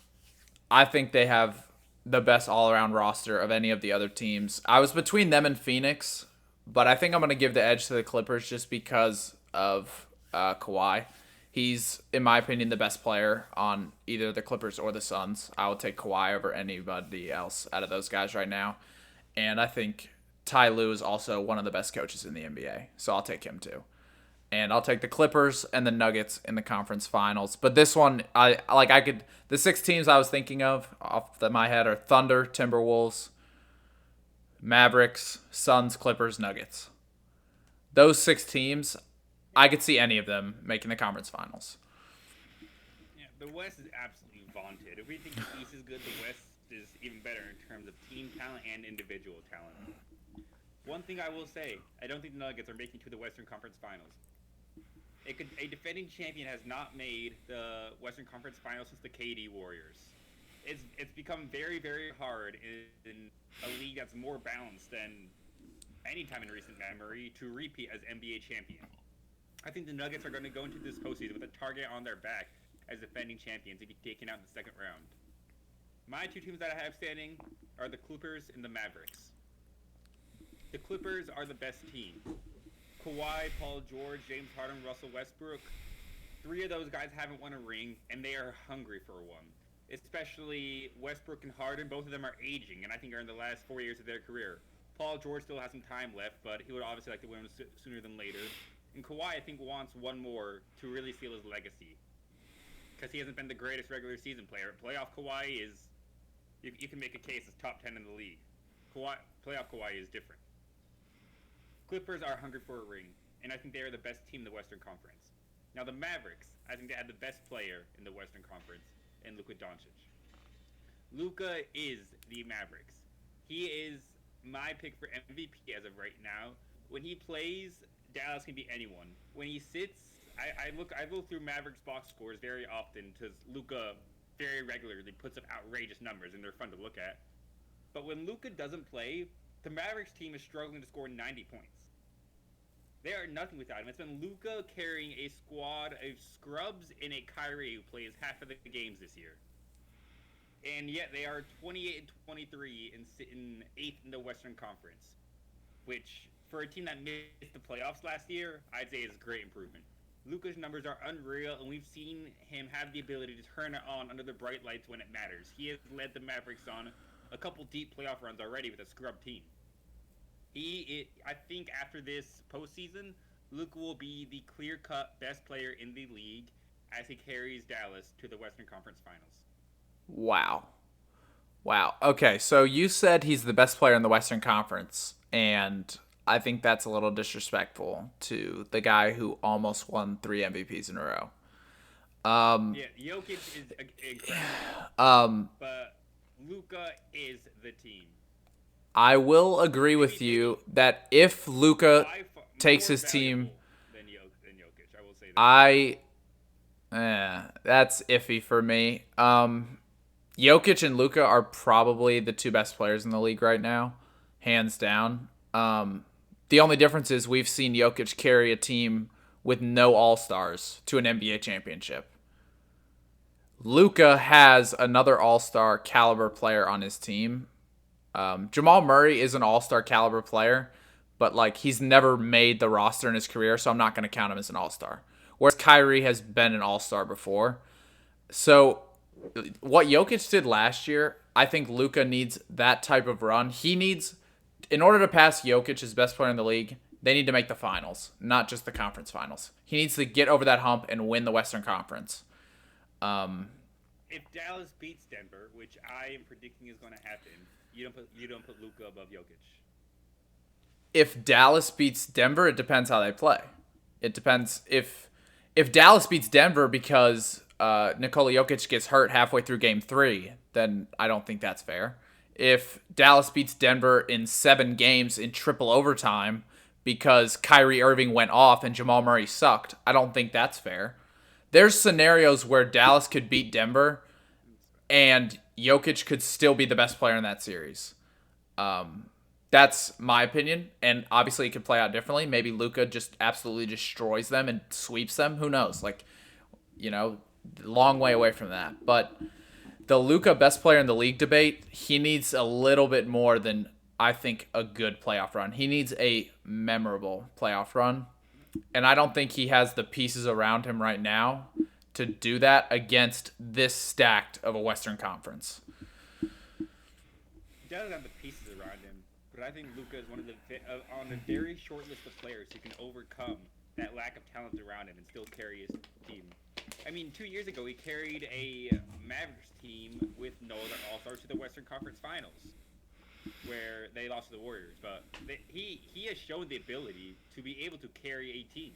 I think they have the best all-around roster of any of the other teams. I was between them and Phoenix, but I think I'm going to give the edge to the Clippers just because of Kawhi. He's, in my opinion, the best player on either the Clippers or the Suns. I would take Kawhi over anybody else out of those guys right now. And I think Ty Lue is also one of the best coaches in the NBA, so I'll take him too. And I'll take the Clippers and the Nuggets in the conference finals. But this one, the 6 teams I was thinking of off my head are Thunder, Timberwolves, Mavericks, Suns, Clippers, Nuggets. Those 6 teams, I could see any of them making the conference finals. Yeah, the West is absolutely vaunted. If we think the East is good, the West is even better in terms of team talent and individual talent. One thing I will say, I don't think the Nuggets are making to the Western Conference Finals. A defending champion has not made the Western Conference Finals since the KD Warriors. It's become very, very hard in a league that's more balanced than any time in recent memory to repeat as NBA champion. I think the Nuggets are going to go into this postseason with a target on their back as defending champions to be taken out in the second round. My 2 teams that I have standing are the Clippers and the Mavericks. The Clippers are the best team. Kawhi, Paul George, James Harden, Russell Westbrook. 3 of those guys haven't won a ring, and they are hungry for one. Especially Westbrook and Harden, both of them are aging, and I think are in the last 4 years of their career. Paul George still has some time left, but he would obviously like to win sooner than later. And Kawhi, I think, wants one more to really seal his legacy. Because he hasn't been the greatest regular season player. Playoff Kawhi is, you can make a case as top 10 in the league. Playoff Kawhi is different. Clippers are hungry for a ring, and I think they are the best team in the Western Conference. Now the Mavericks, I think they have the best player in the Western Conference, in Luka Doncic. Luka is the Mavericks. He is my pick for MVP as of right now. When he plays, Dallas can be anyone. When he sits, I go through Mavericks box scores very often because Luka very regularly puts up outrageous numbers and they're fun to look at. But when Luka doesn't play, the Mavericks team is struggling to score 90 points. They are nothing without him. It's been Luka carrying a squad of scrubs and a Kyrie who plays half of the games this year. And yet they are 28 and 23 and sitting 8th in the Western Conference, which for a team that missed the playoffs last year, I'd say is a great improvement. Luka's numbers are unreal, and we've seen him have the ability to turn it on under the bright lights when it matters. He has led the Mavericks on a couple deep playoff runs already with a scrub team. I think after this postseason, Luka will be the clear-cut best player in the league as he carries Dallas to the Western Conference Finals. Wow. Okay, so you said he's the best player in the Western Conference, and I think that's a little disrespectful to the guy who almost won 3 MVPs in a row. Jokic is incredible, but Luka is the team. I will agree with you that if Luka takes his team, than Jokic, I will say that. that's iffy for me. Jokic and Luka are probably the 2 best players in the league right now, hands down. The only difference is we've seen Jokic carry a team with no All-Stars to an NBA championship. Luka has another All-Star caliber player on his team. Jamal Murray is an All-Star caliber player, but he's never made the roster in his career, so I'm not going to count him as an All-Star. Whereas Kyrie has been an All-Star before. So what Jokic did last year, I think Luka needs that type of run. In order to pass Jokic as best player in the league, they need to make the finals, not just the conference finals. He needs to get over that hump and win the Western Conference. if Dallas beats Denver, which I am predicting is going to happen, you don't put Luka above Jokic. If Dallas beats Denver, it depends how they play. It depends if Dallas beats Denver because Nikola Jokic gets hurt halfway through Game 3, then I don't think that's fair. If Dallas beats Denver in 7 games in triple overtime because Kyrie Irving went off and Jamal Murray sucked, I don't think that's fair. There's scenarios where Dallas could beat Denver and Jokic could still be the best player in that series. That's my opinion, and obviously it could play out differently. Maybe Luka just absolutely destroys them and sweeps them. Who knows? Like, long way away from that. But the Luka best player in the league debate, he needs a little bit more than I think a good playoff run. He needs a memorable playoff run, and I don't think he has the pieces around him right now to do that against this stacked of a Western Conference. He does have the pieces around him, but I think Luka is one of the on a very short list of players who can overcome that lack of talent around him and still carry his team. I mean, 2 years ago he carried a Mavericks team with no other All-Stars to the Western Conference Finals, where they lost to the Warriors. But he has shown the ability to be able to carry a team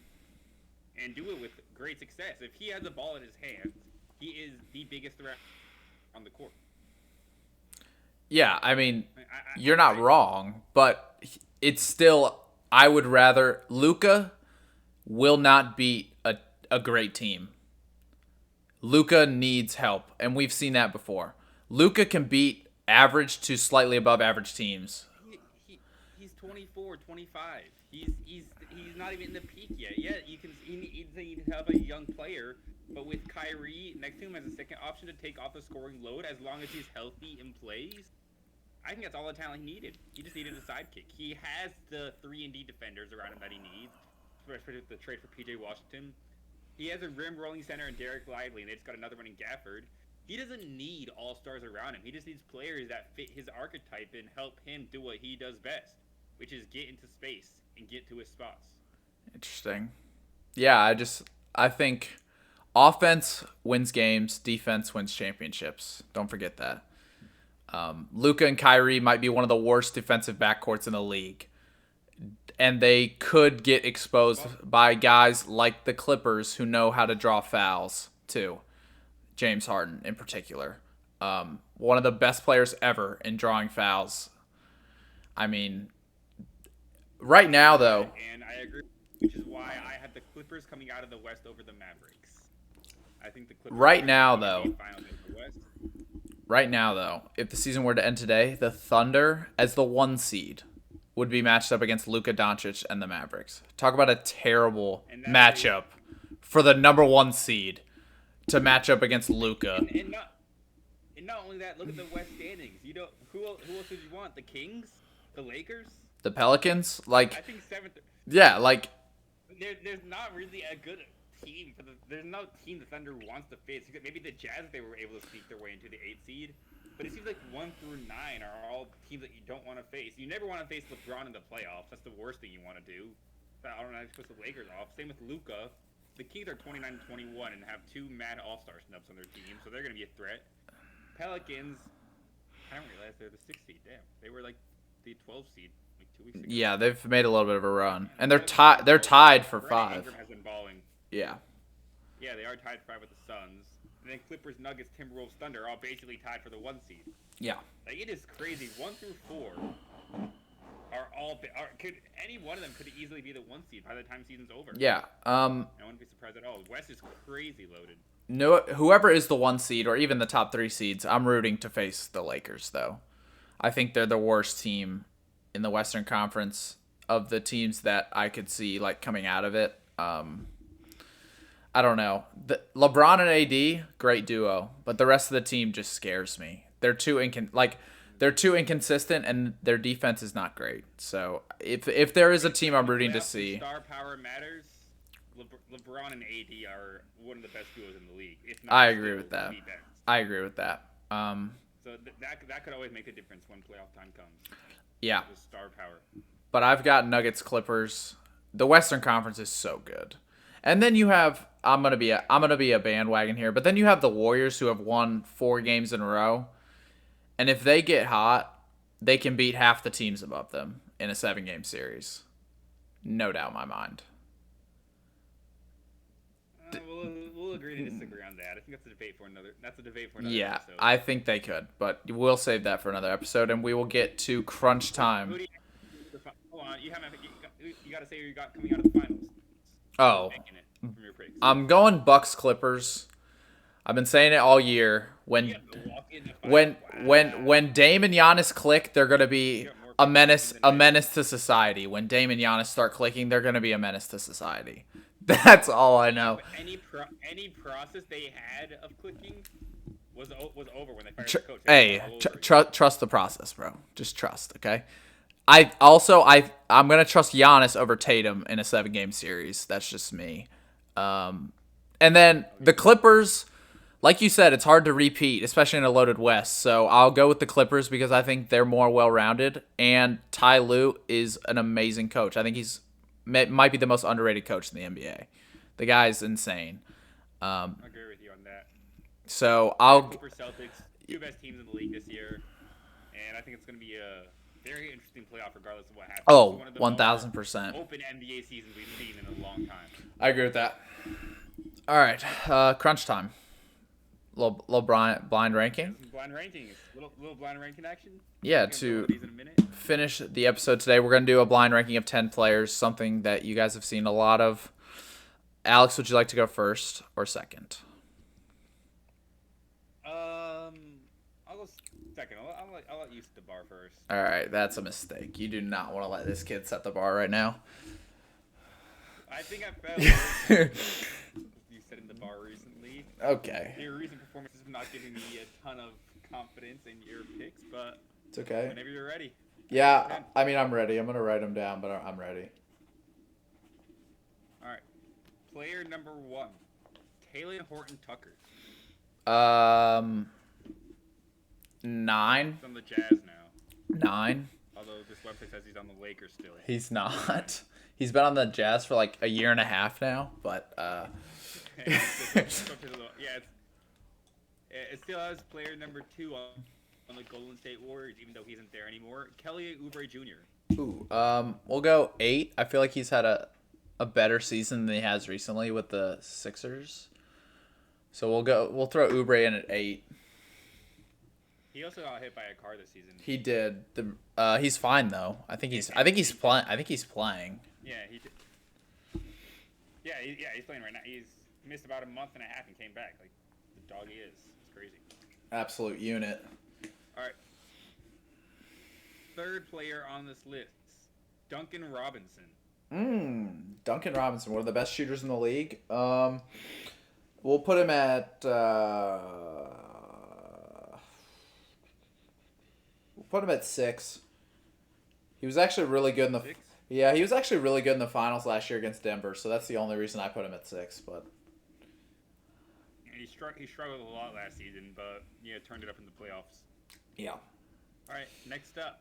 and do it with great success. If he has the ball in his hands, he is the biggest threat on the court. Yeah, I mean, you're not wrong, but it's still, I would rather, Luka will not beat a great team. Luka needs help, and we've seen that before. Luka can beat average to slightly above average teams. He's 24, 25. He's not even in the peak yet. Yeah, he needs to have a young player, but with Kyrie next to him as a second option to take off the scoring load, as long as he's healthy and plays, I think that's all the talent he needed. He just needed a sidekick. He has the 3-and-D defenders around him that he needs, especially with the trade for P.J. Washington. He has a rim rolling center in Derek Lively, and they just got another one in Gafford. He doesn't need all-stars around him. He just needs players that fit his archetype and help him do what he does best, which is get into space and get to his spots. Interesting. Yeah, I think offense wins games, defense wins championships. Don't forget that. Luka and Kyrie might be one of the worst defensive backcourts in the league. And they could get exposed by guys like the Clippers who know how to draw fouls, too. James Harden, in particular. One of the best players ever in drawing fouls. I mean, right now, though... And I agree, which is why I had the Clippers coming out of the West over the Mavericks. I think the Clippers... Right now, though, if the season were to end today, the Thunder, as the 1 seed, would be matched up against Luka Doncic and the Mavericks. Talk about a terrible matchup for the number 1 seed to match up against Luka. And not only that, look at the West standings. Who else would you want? The Kings? The Lakers? The Pelicans? Like, I think 7th. Yeah, like... There's not really a good team. There's no team the Thunder wants to face. Maybe the Jazz, if they were able to sneak their way into the 8th seed. But it seems like 1 through 9 are all teams that you don't want to face. You never want to face LeBron in the playoffs. That's the worst thing you want to do. I don't know how to push the Lakers off. Same with Luka. The Kings are 29-21 and have 2 mad All-Star snubs on their team, so they're going to be a threat. Pelicans, I don't realize they're the 6th seed. Damn, they were like the 12th seed like 2 weeks ago. Yeah, they've made a little bit of a run, and they're tied for 5. Ingram has been balling. Yeah. Yeah, they are tied for 5 with the Suns. And then Clippers, Nuggets, Timberwolves, Thunder are all basically tied for the 1 seed. Yeah. Like, it is crazy. 1 through 4 could any one of them could easily be the 1 seed by the time season's over. Yeah. I wouldn't be surprised at all. West is crazy loaded. No, whoever is the 1 seed or even the top 3 seeds, I'm rooting to face the Lakers, though. I think they're the worst team in the Western Conference of the teams that I could see like coming out of it. I don't know. LeBron and AD, great duo, but the rest of the team just scares me. They're too inconsistent, and their defense is not great. So if there is a team I'm rooting to see, star power matters. LeBron and AD are one of the best duos in the league. If not, I agree with that. So that could always make a difference when playoff time comes. Yeah. The star power. But I've got Nuggets, Clippers. The Western Conference is so good. And then you have I'm gonna be a bandwagon here, but then you have the Warriors who have won 4 games in a row, and if they get hot, they can beat half the teams above them in a 7-game series. No doubt in my mind. We'll agree to disagree on that. I think that's a debate for another. That's a debate for another Yeah, episode. I think they could, but we'll save that for another episode, and we will get to crunch Who time. do you, hold on, you got to say who you got coming out of the finals. Oh, Making it from your picks. I'm going Bucks Clippers. I've been saying it all year. You got Milwaukee in the finals. When Dame and Giannis click, they're gonna be You got more a menace than I do. to society. When Dame and Giannis start clicking, they're gonna be a menace to society. That's all I know. But any process they had of clicking was over when they fired the coach. Hey, trust the process, bro. Just trust, okay? I'm gonna trust Giannis over Tatum in a 7-game series. That's just me. And then the Clippers, like you said, it's hard to repeat, especially in a loaded West. So I'll go with the Clippers because I think they're more well-rounded. And Ty Lue is an amazing coach. I think he's might be the most underrated coach in the NBA. The guy's insane. I agree with you on that. So I'll Clippers Celtics, two best teams in the league this year, and I think it's going to be a very interesting playoff regardless of what happens. Oh, It's one of the 1,000%. more open NBA seasons we've seen in a long time. I agree with that. All right, crunch time. Little blind ranking. Some blind rankings, little blind ranking action. Yeah, We're gonna to go over these in a minute. finish the episode today, we're going to do a blind ranking of 10 players, something that you guys have seen a lot of. Alex, would you like to go first or second? I'll go second. I'll let you set the bar first. All right, that's a mistake. You do not want to let this kid set the bar right now. I think I fell. You set in the bar recently. Okay. Your recent performances have not given me a ton of confidence in your picks, but It's okay. whenever you're ready. Yeah, I mean, I'm ready. I'm going to write them down, but I'm ready. All right. Player number 1, Taylor Horton Tucker. 9. He's on the Jazz now. 9. Although this website says he's on the Lakers still. He's not. He's been on the Jazz for like a year and a half now, but Yeah, it still has player number 2 on the Golden State Warriors, even though he isn't there anymore. Kelly Oubre Jr. ooh, we'll go 8. I feel like he's had a better season than he has recently with the Sixers. So we'll throw Oubre in at 8. He also got hit by a car this season. He did. He's fine though. I think he's playing. Yeah, he did. Yeah, he's playing right now. He's missed about a month and a half and came back. Like the dog he is. It's crazy. Absolute unit. All right. Third player on this list, Duncan Robinson. Duncan Robinson, one of the best shooters in the league. We'll put him at 6. He was actually really good in the 6? Yeah, he was actually really good in the finals last year against Denver, so that's the only reason I put him at 6, but He struggled a lot last season, but turned it up in the playoffs. yeah. All right, next up,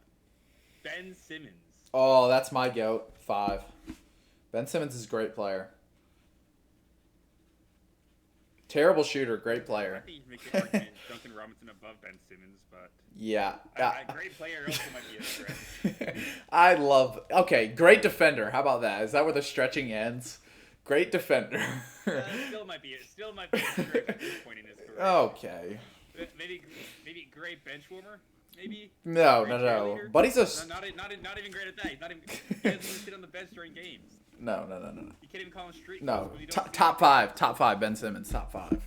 Ben Simmons. Oh, that's my goat. 5. Ben Simmons is a great player. Terrible shooter, great I player. think you can make the argument Duncan Robinson above Ben Simmons, but Yeah. a great player also might be a stretch. Okay, great defender. How about that? Is that where the stretching ends? Great defender. Still might be a stretch at this point in his career. Okay. Maybe great bench warmer. Maybe. No. Great cheerleader? But he's a Not even great at that. He doesn't even sit on the bench during games. No. You can't even call him street. No. when you don't see Top him. 5 Ben Simmons, top 5. All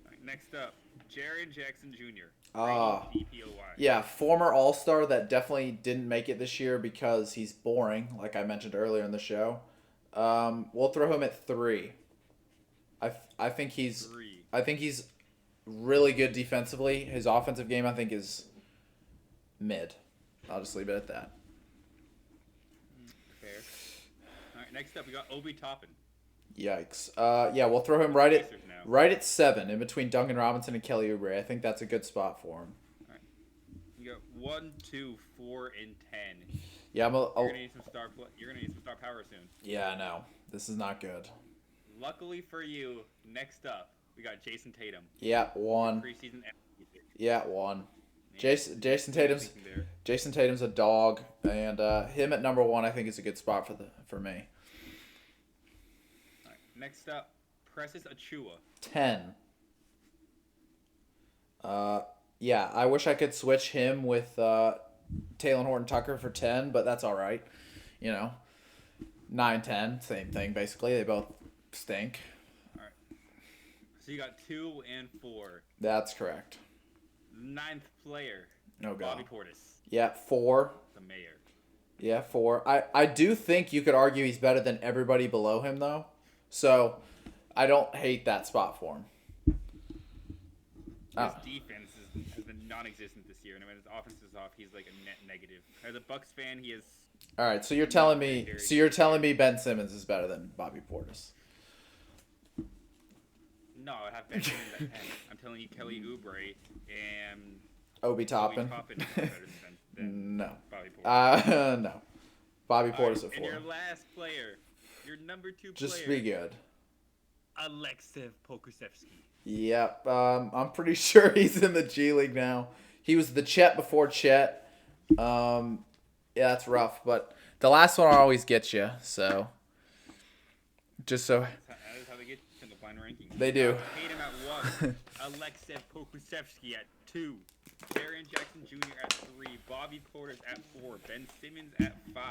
right, next up, Jaren Jackson Jr. Ah. DPOY. Yeah, former All-Star that definitely didn't make it this year because he's boring, like I mentioned earlier in the show. We'll throw him at 3. I think he's 3. really good defensively. His offensive game, I think, is mid. I'll just leave it at that. Fair. All right, next up, we got Obi Toppin. Yikes. Yeah, we'll throw him right Pacers now. at 7, in between Duncan Robinson and Kelly Oubre. I think that's a good spot for him. You got 1, 2, 4, and 10. Yeah, You're gonna need some star power soon. yeah, I know. This is not good. Luckily for you, next up we got Jason Tatum. Yeah, one. Preseason MVP. Yeah, one. Yeah, Jason what are you Tatum's thinking there? Jason Tatum's a dog, and him at number one I think is a good spot for me. All right, next up, Precious Achua. 10. Yeah, I wish I could switch him with Taylor Horton Tucker for 10, but that's all right. 9, 10, same thing basically. They both stink. All right. So you got 2 and 4. That's correct. 9th player. Oh god. Bobby Portis, Yeah, 4. the mayor. Yeah, 4. I do think you could argue he's better than everybody below him though. So, I don't hate that spot for him. His defense has been non-existent this year, and when his offense is off, he's like a net negative. As a Bucks fan, he is. All right, so you're telling me Ben Simmons is better than Bobby Portis. No, I have Ben Simmons at 10. I'm telling you, Kelly Oubre and Obi Toppin. Toppin is better than No. Bobby Portis. No. Bobby All Portis right, at and 4. your last player, your number 2 Just player, be good. Aleksev Pokusevski. Yep. I'm pretty sure he's in the G League now. He was the Chet before Chet. Yeah, that's rough, but the last one always gets you. So, just so That is how they get in the blind ranking. they do. Tatum at 1, Aleksev Pokusevski at 2, Jaren Jackson Jr. at 3, Bobby Portis at 4, Ben Simmons at 5,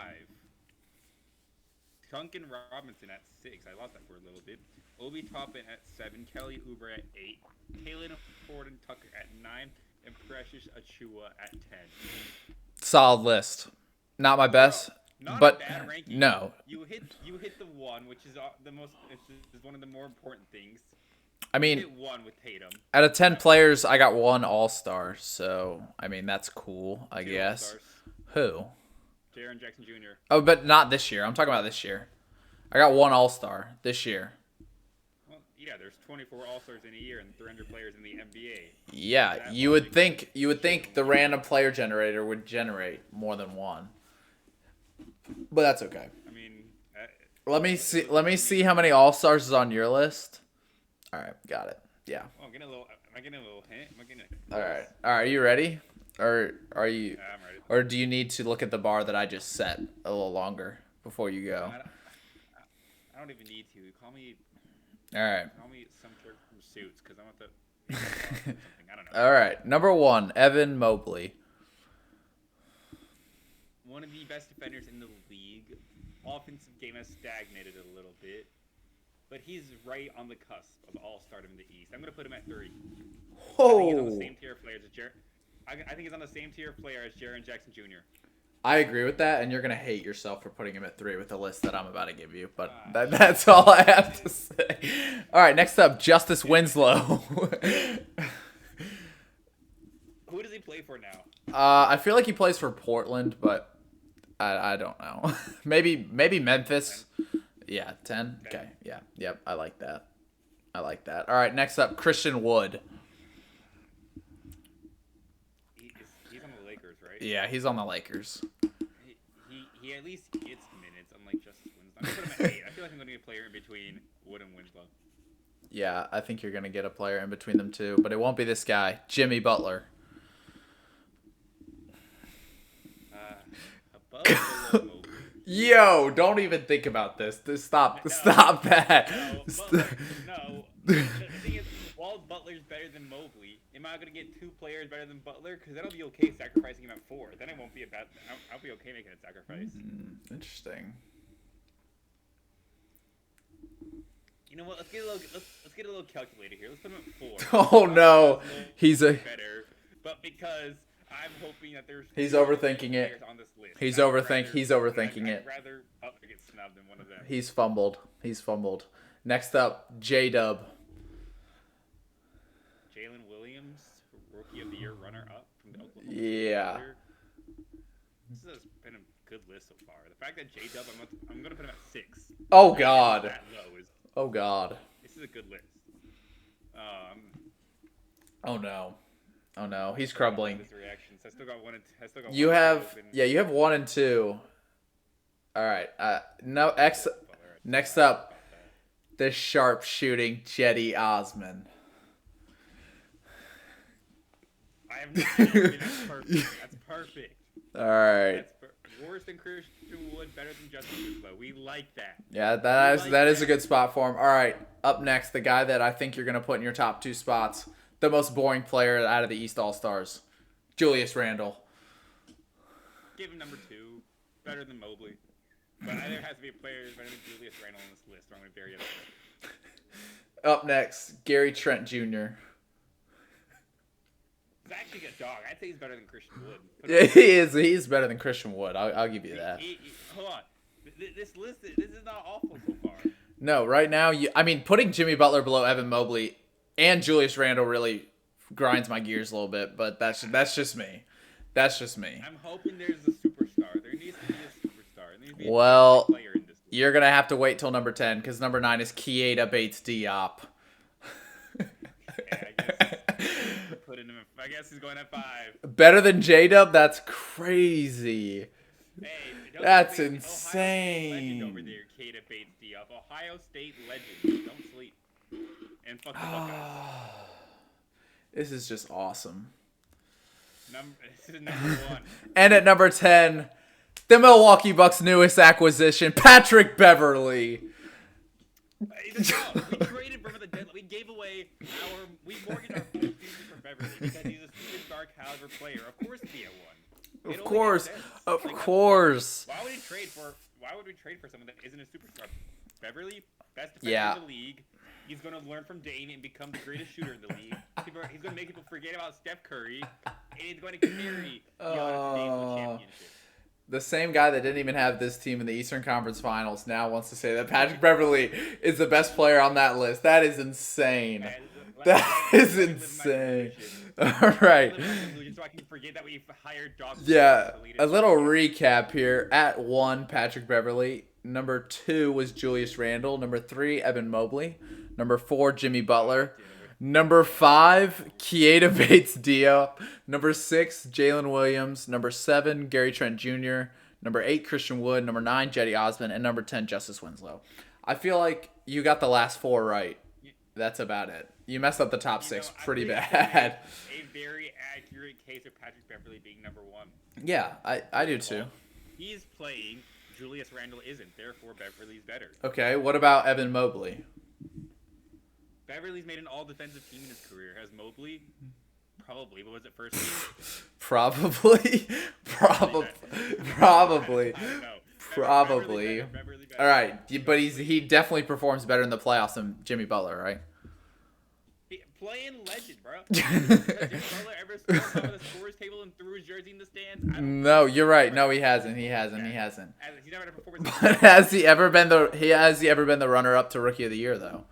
Duncan Robinson at 6. I lost that for a little bit. Obi Toppin at 7, Kelly Oubre at 8, Taylor Horton Tucker at 9, and Precious Achua at 10. Solid list. Not my best, Not but a bad ranking. no. You hit the 1, which is the most. Is one of the more important things. I You mean, hit 1 with Tatum. out of 10 players, I got 1 All-Star. So, I mean, that's cool, I 2 guess. All-Stars. Who? Jaren Jackson Jr. Oh, but not this year. I'm talking about this year. I got 1 All-Star this year. Well, yeah, there's 24 All-Stars in a year and 300 players in the NBA. Yeah, That you would logic think the random player generator would generate more than 1. But that's okay. I mean, Let me see how many All-Stars is on your list. All right, got it. Yeah. oh, I'm getting a little. Am I getting a little hint? Am I getting All right. Are you ready? Or are you Yeah, I'm ready. or do you need to look at the bar that I just set a little longer before you go? I don't even need to. Call me All right. some jerk from Suits because I want the. something. I don't know. All right. Number 1, Evan Mobley. One of the best defenders in the league. Offensive game has stagnated a little bit, but he's right on the cusp of All-Star in the East. I'm gonna put him at 3. I think he's on the same tier of players as I think he's on the same tier of player as Jaren Jackson Jr. I agree with that, and you're gonna hate yourself for putting him at 3 with the list that I'm about to give you. But that's all I have to say. All right, next up, Justice Winslow. Who does he play for now? I feel like he plays for Portland, but I don't know. maybe Memphis. Yeah, 10. Okay, yeah, yep. I like that. All right, next up, Christian Wood. He's on the Lakers, right? Yeah, he's on the Lakers. He at least gets minutes, unlike Justice Winslow. I'm gonna put him at 8. I feel like I'm gonna get a player in between Wood and Winslow. Yeah, I think you're gonna get a player in between them too, but it won't be this guy, Jimmy Butler. Above below Mobley. Yo, don't even think about this. Stop that. No. The thing is, while Butler's better than Mobley, am I gonna get 2 players better than Butler? Because then I'll be okay sacrificing him at 4. Then it won't be a bad. I'll be okay making a sacrifice. Interesting. You know what? Let's get a little calculator here. Let's put him at 4. Oh no, he's a better, but because I'm hoping that there's He's 4 overthinking it. players on this list. He's I'd overthinking it. I'd rather Butler get snubbed than one of them. He's fumbled. Next up, J-Dub. Jalen Williams, Rookie of the Year runner-up from the Oklahoma. Yeah. Thunder. This has been a good list so far. The fact that J-Dub, I'm gonna put him at 6. Oh God. That low is. Oh God. This is a good list. Oh no. He's crumbling. His reactions. I still got one. You have 1 and 2. All right. Next up, the sharpshooting Jetty Osman. I have no idea. That's perfect. That's perfect. All right. That's worse than Christian Wood, better than Justin Winslow. We like that. Yeah, that is a good spot for him. All right, up next, the guy that I think you're going to put in your top 2 spots, the most boring player out of the East All-Stars, Julius Randle. Give him number 2, better than Mobley. But there has to be a player better than Julius Randle on this list, or I'm going to bury it. Up next, Gary Trent Jr. He's actually a dog. I'd say he's better than Christian Wood. Yeah, he is. He's better than Christian Wood. I'll give you that. Hold on. This list, this is not awful so far. No, right now, putting Jimmy Butler below Evan Mobley and Julius Randle really grinds my gears a little bit, but that's just me. That's just me. I'm hoping there's a superstar. There needs to be a superstar. There needs to be Well, a player in this list. You're going to have to wait till number 10 because number 9 is Keita Bates-Diop. I guess he's going at 5. Better than J-Dub? That's crazy. Hey, That's Ohio insane. State legend over there, Keita Bates-Diop. Ohio State legend. Don't sleep. And fuck the Buckeyes. This is just awesome. This is number 1. And at number 10, the Milwaukee Bucks' newest acquisition, Patrick Beverley. We traded from the deadline. We gave away we mortgaged our full future for Beverly because he's a superstar caliber player. Of course, he had one. Of course. Of course. Why would we trade for someone that isn't a superstar? Beverly, best defender in the league. He's going to learn from Dame and become the greatest shooter in the league. He's going to make people forget about Steph Curry, and he's going to carry Giannis Dame to the championship. The same guy that didn't even have this team in the Eastern Conference Finals now wants to say that Patrick Beverley is the best player on that list. That is insane. That is insane. All right. So I can forget that we hired Doc. Yeah. A little recap here. At 1, Patrick Beverley. Number 2 was Julius Randle. Number 3, Evan Mobley. Number 4, Jimmy Butler. Number 5, Keita Bates-Diop. Number 6, Jalen Williams. Number 7, Gary Trent Jr. Number 8, Christian Wood. Number 9, Jetty Osman. And number 10, Justice Winslow. I feel like you got the last 4 right. That's about it. You messed up the top 6 pretty bad. A very accurate case of Patrick Beverley being number 1. Yeah, I do too. He's playing. Julius Randle isn't. Therefore, Beverly's better. Okay, what about Evan Mobley? Beverly's made an all-defensive team in his career. Has Mobley? Probably. But was it first team? Probably. I don't know. Probably. Beverly better. All right, but he definitely performs better in the playoffs than Jimmy Butler, right? Playing legend, bro. Has Jimmy Butler ever stood on the scores table and threw his jersey in the stands? No, you're right. No, he hasn't. He hasn't. He's never had a performance. But has he ever been the runner-up to Rookie of the Year though?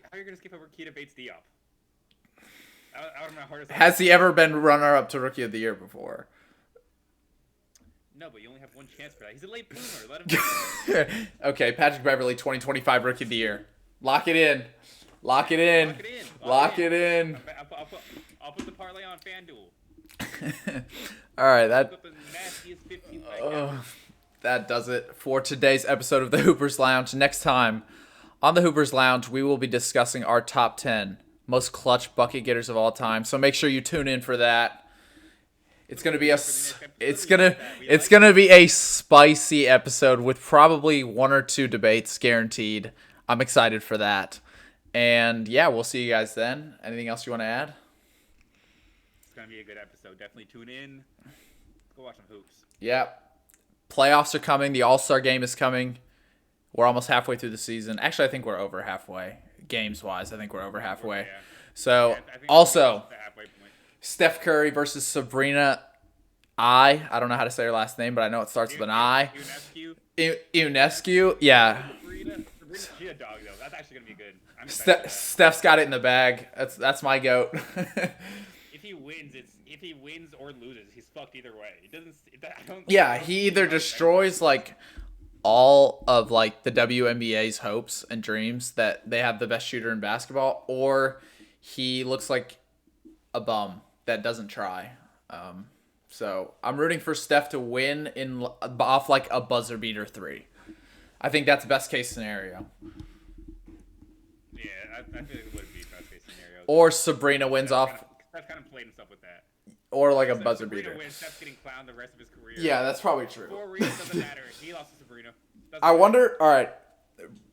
How are you gonna skip over Keita Bates-Diop? Out of my heart. Has he ever been runner-up to Rookie of the Year before? No, but you only have one chance for that. He's a late bloomer. Let him. Okay, Patrick Beverley, 2025 Rookie of the Year. Lock it in. Lock it in. I'll put the parlay on FanDuel. All right, that does it for today's episode of the Hoopers Lounge. Next time on the Hoopers Lounge, we will be discussing our top 10 most clutch bucket getters of all time. So make sure you tune in for that. It's gonna be a spicy episode with probably 1 or 2 debates guaranteed. I'm excited for that. And yeah, we'll see you guys then. Anything else you want to add? It's going to be a good episode. Definitely tune in. Go watch some hoops. Yeah. Playoffs are coming. The All-Star game is coming. We're almost halfway through the season. Actually, I think we're over halfway. Games-wise, I think we're over halfway. Yeah. So, also, Steph Curry versus Sabrina I don't know how to say her last name, but I know it starts with an I. Ionescu? Yeah. She's a dog, though. That's actually going to be good. Steph's got it in the bag. That's my goat. If he wins or loses, he's fucked either way. He either destroys like all of like the WNBA's hopes and dreams that they have the best shooter in basketball, or he looks like a bum that doesn't try. So I'm rooting for Steph to win off like a buzzer beater 3. I think that's best case scenario. Yeah, I feel like it would be best case scenario. Or Sabrina wins Steph off, kind of played himself with that. or like a So buzzer Sabrina beater. wins, Steph's getting clowned the rest of his career. Yeah, that's probably true. For reasons doesn't matter. He lost to Sabrina. Doesn't I matter. wonder. All right,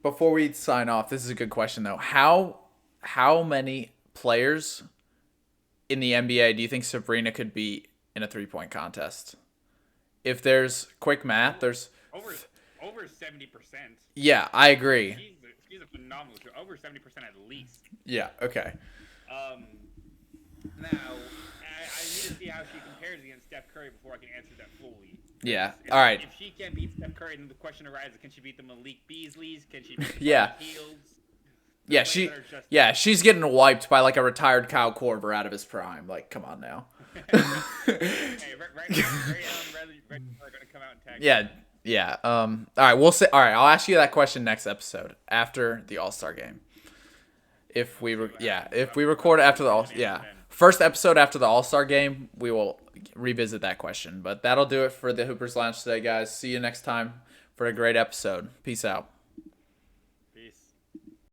before we sign off, this is a good question though. How many players in the NBA do you think Sabrina could beat in a 3-point contest? If there's quick math, there's over 70%. yeah, I agree. She's a phenomenal shooter. Over 70% at least. Yeah. Okay. Now, I need to see how she compares against Steph Curry before I can answer that fully. Yeah. If, All right. If she can't beat Steph Curry, then the question arises: can she beat the Malik Beasleys? Can she beat the Yeah. Fields? Yeah, she's getting wiped by like a retired Kyle Korver out of his prime. Like, come on now. Hey, right now, Ray Allen are going to come out and tag. Yeah, yeah. All right, we'll say. All right, I'll ask you that question next episode after the All-Star game. If we record after the first episode after the All-Star game, we will revisit that question. But that'll do it for the Hoopers Lounge today, guys. See you next time for a great episode. Peace out.